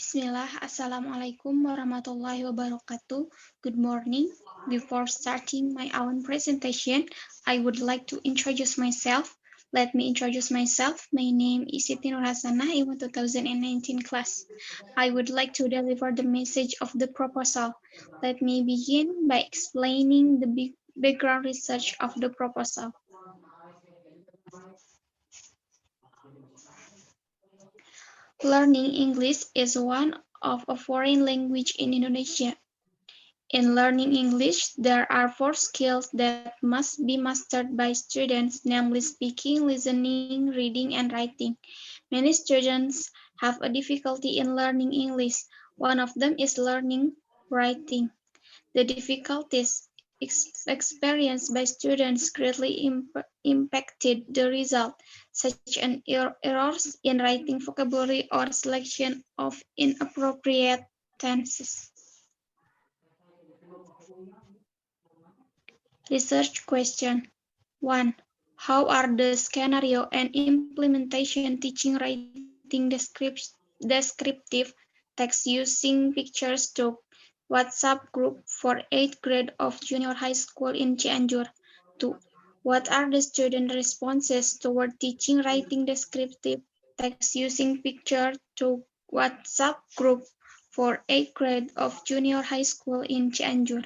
Bismillah, Assalamualaikum warahmatullahi wabarakatuh. Good morning. Before starting my own presentation, I would like to introduce myself. Let me introduce myself. My name is Siti Nurhasanah in 2019 class. I would like to deliver the message of the proposal. Let me begin by explaining the background research of the proposal. Learning English is one of a foreign language in Indonesia. In learning English, there are 4 skills that must be mastered by students, namely speaking, listening, reading, and writing. Many students have a difficulty in learning English. One of them is learning writing. The difficulties experienced by students greatly impacted the result, such as errors in writing vocabulary or selection of inappropriate tenses. Research question 1. How are the scenario and implementation teaching writing descriptive text using pictures to WhatsApp group for 8th grade of junior high school in Cianjur? 2. What are the student responses toward teaching writing descriptive text using picture to WhatsApp group for 8th grade of junior high school in Cianjur?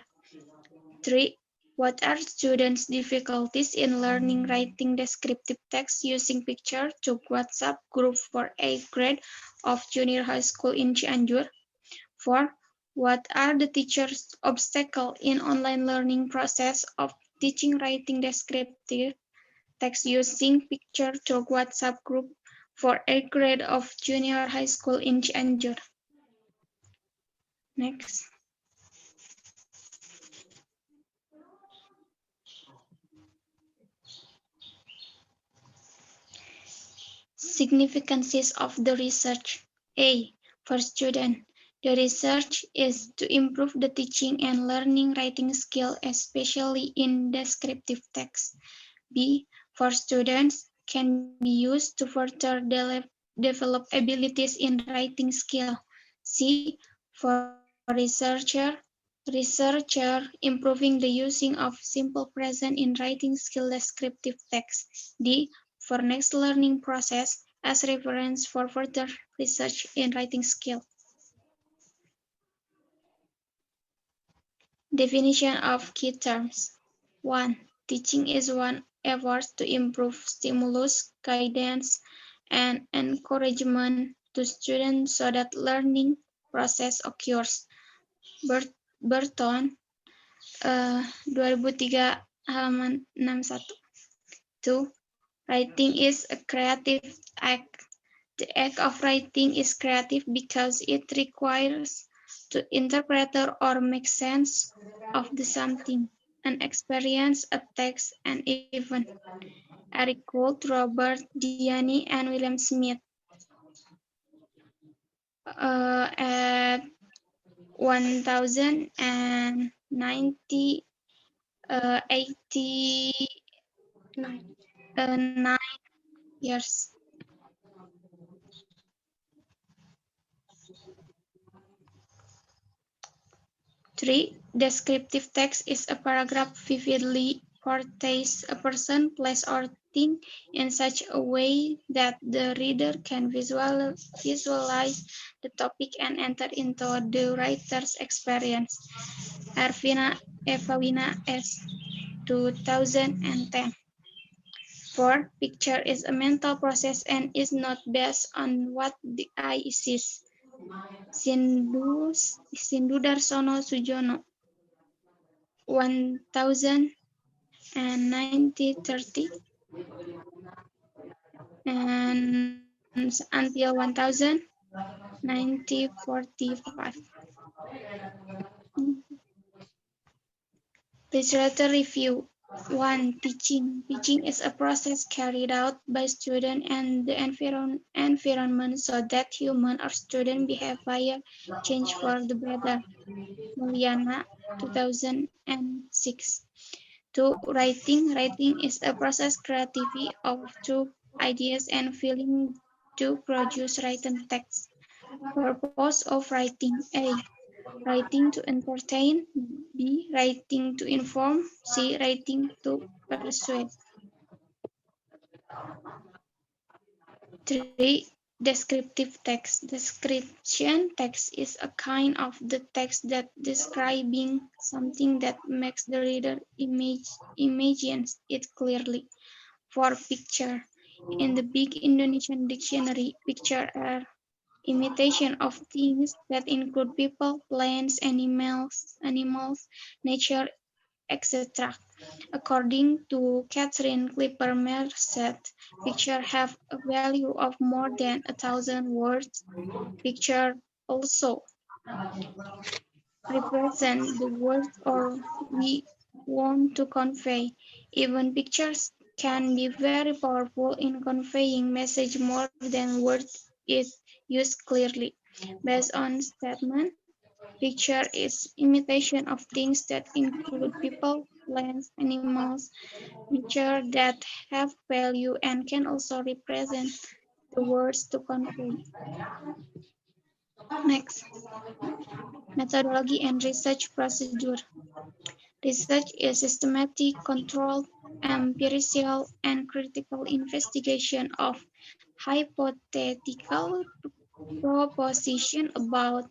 3. What are students' difficulties in learning writing descriptive text using picture to WhatsApp group for 8th grade of junior high school in Cianjur? 4. What are the teachers' obstacles in online learning process of teaching writing descriptive text using picture to WhatsApp group for 8th grade of junior high school in Cianjur? Next. Significances of the research. A. For student, the research is to improve the teaching and learning writing skill, especially in descriptive text. B. For students, can be used to further develop abilities in writing skill. C. For researcher improving the using of simple present in writing skill descriptive text. D. For next learning process as reference for further research in writing skill. Definition of key terms. 1. Teaching is one effort to improve stimulus, guidance, and encouragement to students so that learning process occurs. Burton, 2003 halaman 61. 2. Writing is a creative act. The act of writing is creative because it requires to interpret or make sense of the something, an experience, a text, an event. Eric Gold, Robert Diani, and William Smith. At 1090, 89 years. 3. Descriptive text is a paragraph vividly portrays a person, place, or thing in such a way that the reader can visualize the topic and enter into the writer's experience. Evawina S. 2010. 4. Picture is a mental process and is not based on what the eye sees. Sindu Darsono Sujono 1030 and until 1045. Literature review. 1. Teaching. Teaching is a process carried out by students and the environment so that human or student behavior change for the better. Mulyana, 2006. 2. Writing. Writing is a process creativity of thought, ideas, and feeling to produce written text. Purpose of writing: A. Writing to entertain. B. Writing to inform. C. Writing to persuade. 3. Descriptive text. Description text is a kind of the text that describing something that makes the reader imagines it clearly. For picture, in the Big Indonesian Dictionary, picture are imitation of things that include people, plants, animals, nature, etc. According to Catherine Clipper Merced, pictures have a value of more than 1,000 words. Pictures also represent the words or we want to convey. Even pictures can be very powerful in conveying message more than words if used clearly. Based on statement, picture is imitation of things that include people, plants, animals, nature that have value and can also represent the words to convey. Next, methodology and research procedure. Research is systematic, controlled, empirical, and critical investigation of hypothetical proposition about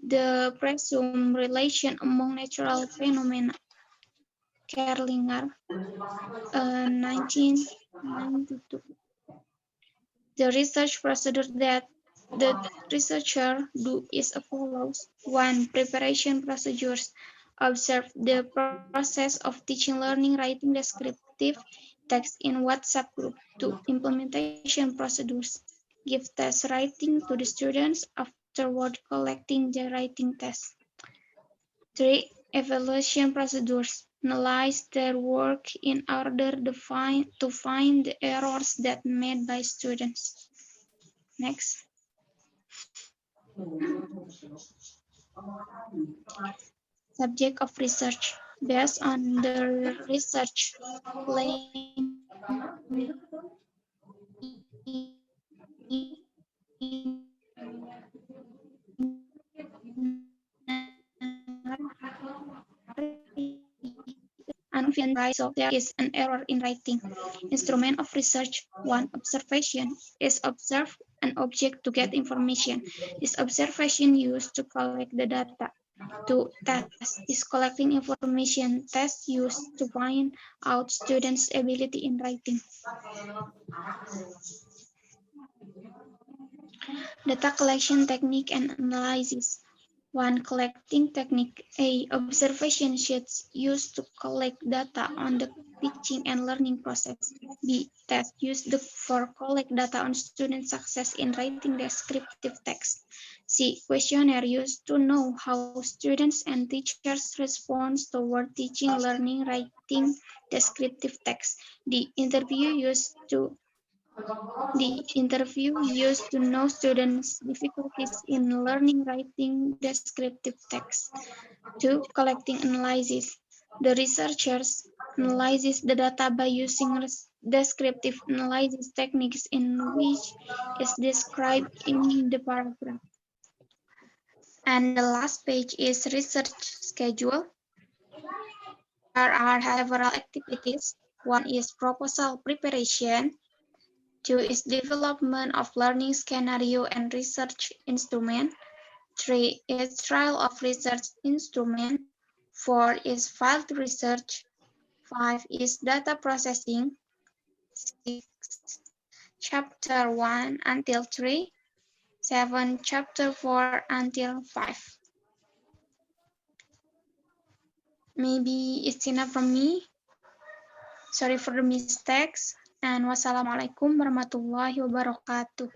the presumed relation among natural phenomena. Kerlinger, 1992. The research procedure that the researcher do is as follows. 1. Preparation procedures. Observe the process of teaching, learning, writing descriptive text in WhatsApp group. 2. Implementation procedures. Give test writing to the students, afterward collecting the writing test. 3. Evaluation procedures. Analyze their work in order to find the errors that made by students. Next. Subject of research. Based on the research, so there is an error in writing. Instrument of research. 1. Observation is observe an object to get information. This observation used to collect the data. 2. Test is collecting information. Test used to find out students' ability in writing. Data collection technique and analysis. 1. Collecting technique. A. Observation sheets used to collect data on the teaching and learning process. B. Test used for collect data on student success in writing descriptive text. C. Questionnaire used to know how students and teachers respond toward teaching, learning, writing descriptive text. D. Interview used to know students' difficulties in learning writing descriptive text. 2. Collecting analysis. The researchers analyzes the data by using descriptive analysis techniques in which is described in the paragraph. And the last page is research schedule. There are several activities. 1 is proposal preparation. 2 is development of learning scenario and research instrument. 3 is trial of research instrument. 4 is field research. 5 is data processing. 6 chapter 1 until 3. 7 chapter 4 until 5. Maybe it's enough from me. Sorry for the mistakes. And wassalamualaikum warahmatullahi wabarakatuh.